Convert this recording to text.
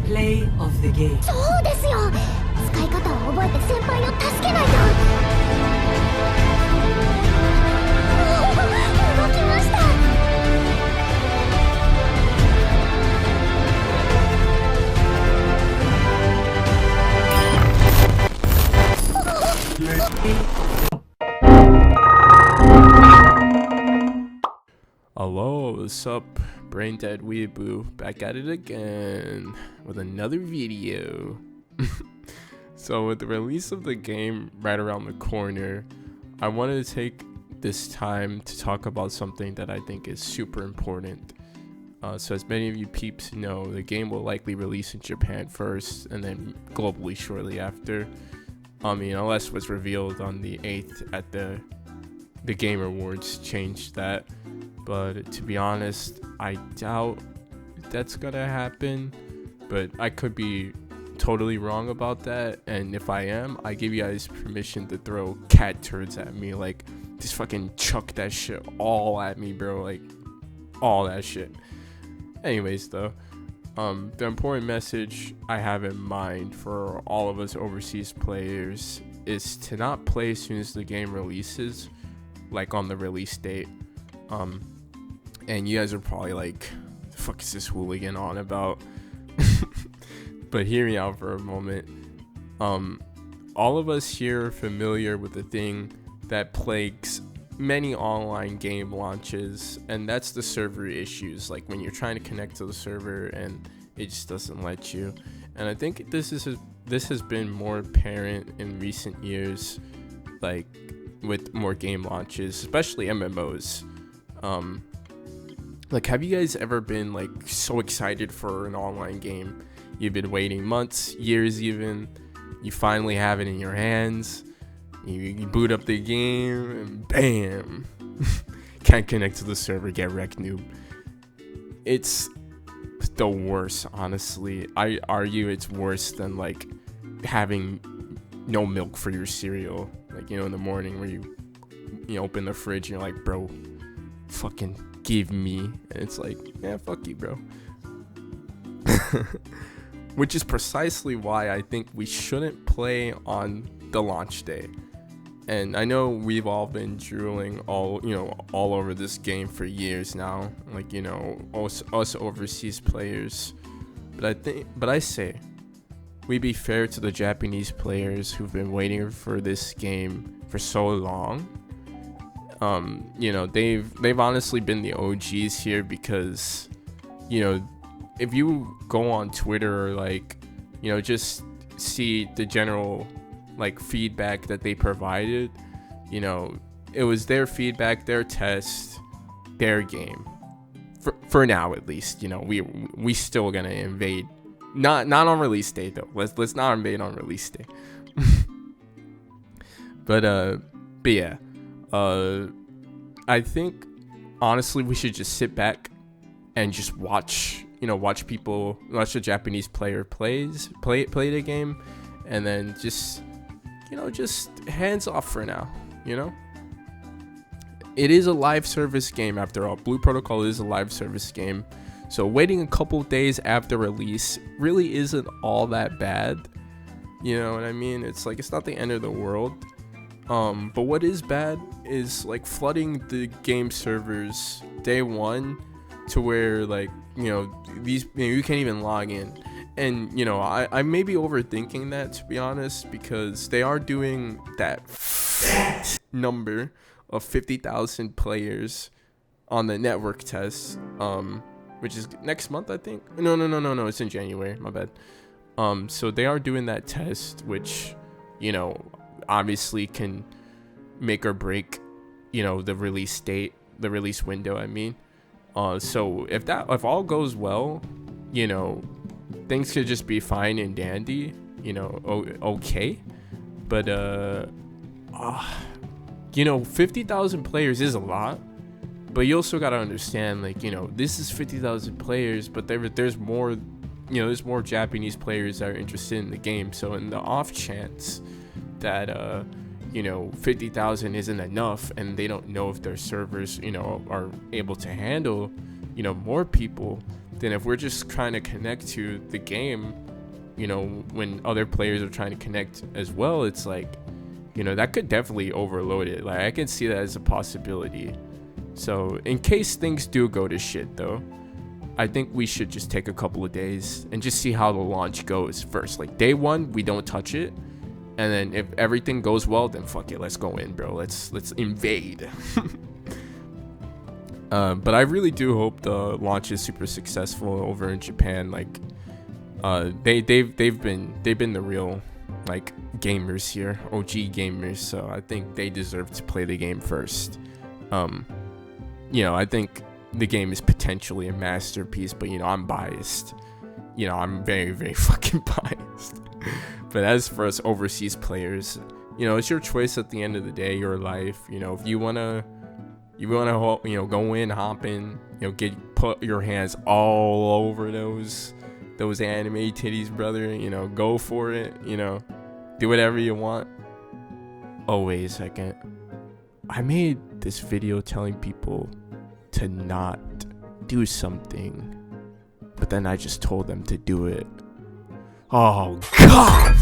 Play of the game. そうですよ。使い方を覚えて先輩を助けないと。動きました。Hello, what's up? Brain Dead Weeaboo back at it again with another video. So with the release of the game right around the corner, I wanted to take this time to talk about something that I think is super important. So as many of you peeps know, the game will likely release in Japan first and then globally shortly after. I mean, unless it was revealed on the 8th at the Game Awards changed that. But to be honest, I doubt that's gonna happen. But I could be totally wrong about that. And if I am, I give you guys permission to throw cat turds at me. Like, just fucking chuck that shit all at me, bro. Like, all that shit. Anyways, though, the important message I have in mind for all of us overseas players is to not play as soon as the game releases, like on the release date. And you guys are probably like, the fuck is this hooligan on about? But hear me out for a moment. All of us here are familiar with the thing that plagues many online game launches, and that's the server issues. Like when you're trying to connect to the server and it just doesn't let you. And I think this has been more apparent in recent years, like with more game launches, especially MMOs. Like, have you guys ever been like so excited for an online game? You've been waiting months, years even. You finally have it in your hands. You boot up the game and bam, can't connect to the server, get wrecked, noob. It's the worst, honestly. I argue it's worse than like having no milk for your cereal, like, you know, in the morning where you open the fridge and you're like, bro, fucking give me, and it's like, yeah, fuck you, bro. Which is precisely why I think we shouldn't play on the launch day. And I know we've all been drooling all over this game for years now, like, you know, us overseas players. But I say we be fair to the Japanese players who've been waiting for this game for so long. You know, they've honestly been the OGs here because, you know, if you go on Twitter or like, you know, just see the general like feedback that they provided, you know, it was their feedback, their test, their game. For now, at least, you know, we still gonna invade. Not on release day though. Let's not invade on release day. But yeah. I think honestly we should just sit back and just watch the Japanese player play the game, and then just hands off for now. You know, it is a live service game after all. Blue Protocol is a live service game, so waiting a couple days after release really isn't all that bad. You know what I mean? It's like, it's not the end of the world. But what is bad is like flooding the game servers day one to where, like, you know, you can't even log in. And, you know, I may be overthinking that, to be honest, because they are doing that number of 50,000 players on the network test, which is next month, I think. No, it's in January, my bad. So they are doing that test, which, you know, obviously can make or break, you know, the release date, the release window, I mean. So if all goes well, you know, things could just be fine and dandy, you know, okay. But you know, 50,000 players is a lot, but you also got to understand, like, you know, this is 50,000 players, but there's more, you know, there's more Japanese players that are interested in the game. So in the off chance that you know, 50,000 isn't enough and they don't know if their servers, you know, are able to handle, you know, more people, then if we're just trying to connect to the game, you know, when other players are trying to connect as well, it's like, you know, that could definitely overload it. Like, I can see that as a possibility. So in case things do go to shit though, I think we should just take a couple of days and just see how the launch goes first. Like day one, we don't touch it. And then if everything goes well, then fuck it, let's go in, bro. Let's invade. But I really do hope the launch is super successful over in Japan. Like, they've been the real like gamers here, OG gamers. So I think they deserve to play the game first. You know, I think the game is potentially a masterpiece, but you know, I'm biased. You know, I'm very, very fucking biased. But as for us overseas players, you know, it's your choice at the end of the day, your life. You know, if you wanna, you know, go in, hop in, you know, put your hands all over those anime titties, brother. You know, go for it. You know, do whatever you want. Oh, wait a second. I made this video telling people to not do something, but then I just told them to do it. Oh, God!